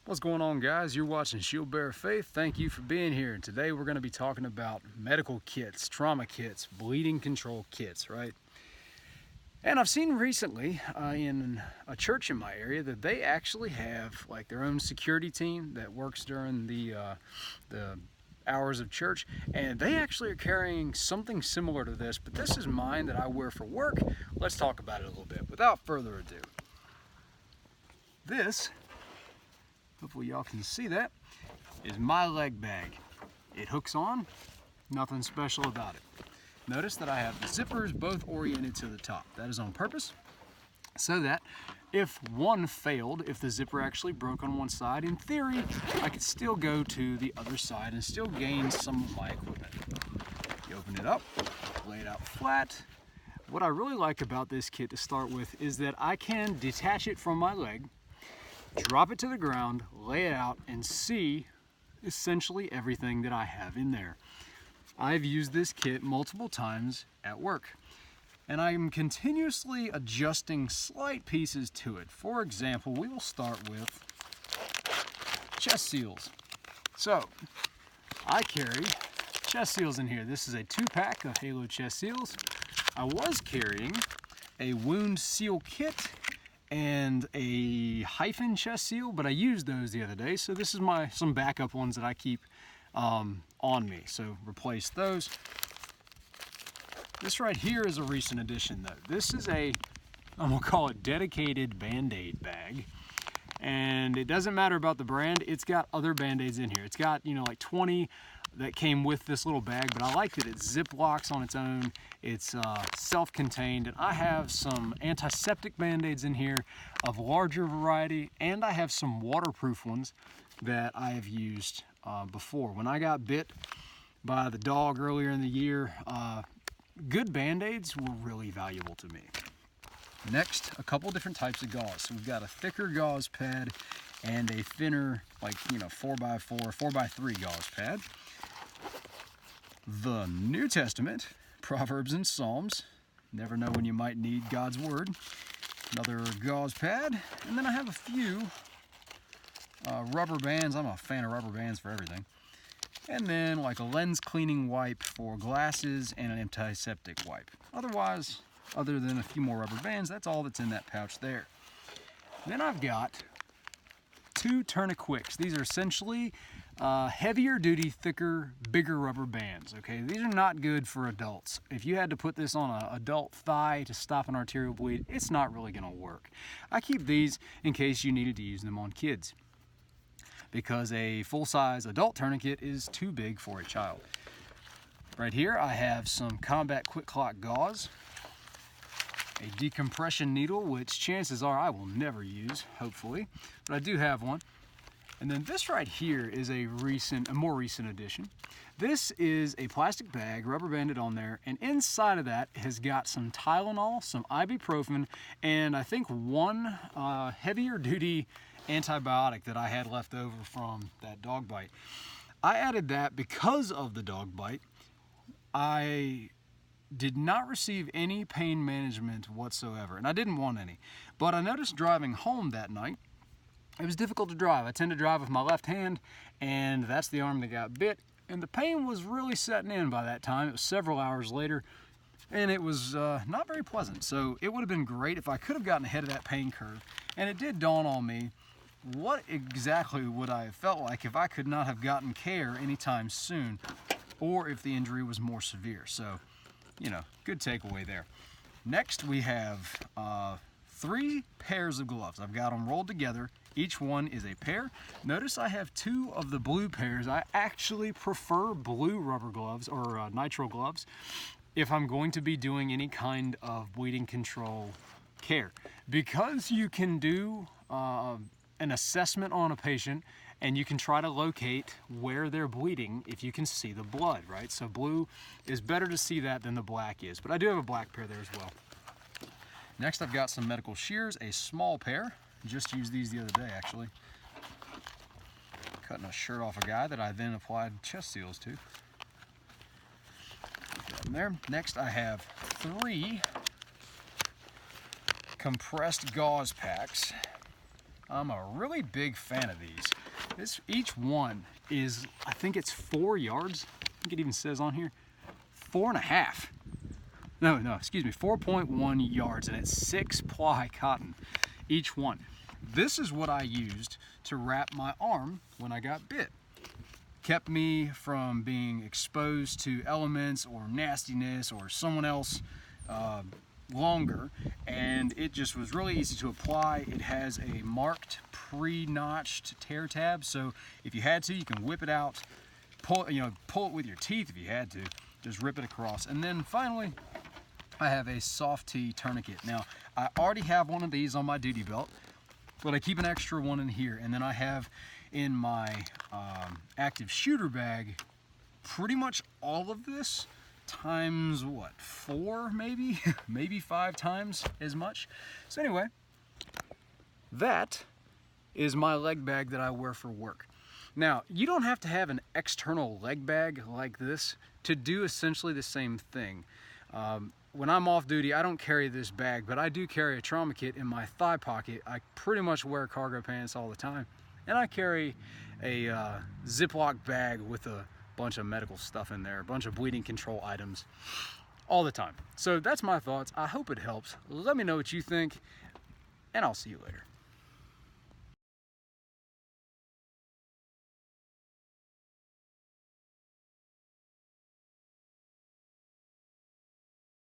What's going on, guys? You're watching Shield Bearer Faith. Thank you for being here. And today we're going to be talking about medical kits, trauma kits, bleeding control kits, right? And I've seen recently in a church in my area that they actually have like their own security team that works during the hours of church, and they actually are carrying something similar to this, but this is mine that I wear for work. Let's talk about it a little bit. Without further ado, this, hopefully y'all can see that, is my leg bag. It hooks on, nothing special about it. Notice that I have the zippers both oriented to the top. That is on purpose, so that if one failed, if the zipper actually broke on one side, in theory, I could still go to the other side and still gain some of my equipment. You open it up, lay it out flat. What I really like about this kit to start with is that I can detach it from my leg, drop it to the ground, lay it out, and see essentially everything that I have in there. I've used this kit multiple times at work, and I'm continuously adjusting slight pieces to it. For example, we will start with chest seals. So I carry chest seals in here. This is a 2-pack of Halo chest seals. I was carrying a wound seal kit and a hyphen chest seal, but I used those the other day, so this is some backup ones that I keep on me, so replace those. This right here is a recent addition though. This is I'm gonna call it dedicated Band-Aid bag, and it doesn't matter about the brand, it's got other Band-Aids in here. It's got, like 20 that came with this little bag, but I like that it zip locks on its own. It's self-contained, and I have some antiseptic Band-Aids in here of larger variety, and I have some waterproof ones that I have used before. When I got bit by the dog earlier in the year, good Band-Aids were really valuable to me. Next, a couple different types of gauze. So we've got a thicker gauze pad and a thinner, 4x4, 4x3 gauze pad. The New Testament, Proverbs and Psalms. Never know when you might need God's Word. Another gauze pad. And then I have a few rubber bands. I'm a fan of rubber bands for everything. And then like a lens cleaning wipe for glasses and an antiseptic wipe. Otherwise, other than a few more rubber bands, that's all that's in that pouch there. Then I've got 2 Tourniquets. These are essentially heavier duty, thicker, bigger rubber bands. Okay, these are not good for adults. If you had to put this on an adult thigh to stop an arterial bleed, it's not really going to work. I keep these in case you needed to use them on kids, because a full-size adult tourniquet is too big for a child. Right here I have some Combat Quick Clot gauze, a decompression needle, which chances are I will never use, hopefully, but I do have one. And then this right here is a more recent addition. This is a plastic bag, rubber banded on there, and inside of that has got some Tylenol, some ibuprofen, and I think one heavier duty antibiotic that I had left over from that dog bite. I added that because of the dog bite. I did not receive any pain management whatsoever, and I didn't want any. But I noticed driving home that night, it was difficult to drive. I tend to drive with my left hand, and that's the arm that got bit, and the pain was really setting in by that time. It was several hours later, and it was not very pleasant. So it would have been great if I could have gotten ahead of that pain curve. And it did dawn on me, what exactly would I have felt like if I could not have gotten care anytime soon, or if the injury was more severe. So, good takeaway there. Next, we have 3 pairs of gloves. I've got them rolled together. Each one is a pair. Notice I have 2 of the blue pairs. I actually prefer blue rubber gloves or nitrile gloves if I'm going to be doing any kind of bleeding control care, because you can do an assessment on a patient, and you can try to locate where they're bleeding if you can see the blood, right? So blue is better to see that than the black is, but I do have a black pair there as well. Next, I've got some medical shears, a small pair. Just used these the other day, actually. Cutting a shirt off a guy that I then applied chest seals to. Got them there. Next, I have 3 compressed gauze packs. I'm a really big fan of these. Each one is, I think it's 4 yards. I think it even says on here 4.5. No, excuse me, 4.1 yards, and it's 6-ply cotton each one. This is what I used to wrap my arm when I got bit. Kept me from being exposed to elements or nastiness or someone else longer, and it just was really easy to apply. It has a marked pre-notched tear tab, so if you had to, you can whip it out, pull it with your teeth if you had to, just rip it across. And then finally, I have a soft tee tourniquet. Now, I already have one of these on my duty belt, but I keep an extra one in here, and then I have in my active shooter bag pretty much all of this times what, 4 maybe? Maybe 5 times as much. So anyway, that is my leg bag that I wear for work. Now, you don't have to have an external leg bag like this to do essentially the same thing. When I'm off duty, I don't carry this bag, but I do carry a trauma kit in my thigh pocket. I pretty much wear cargo pants all the time. And I carry a Ziploc bag with a bunch of medical stuff in there, a bunch of bleeding control items all the time. So that's my thoughts. I hope it helps. Let me know what you think, and I'll see you later.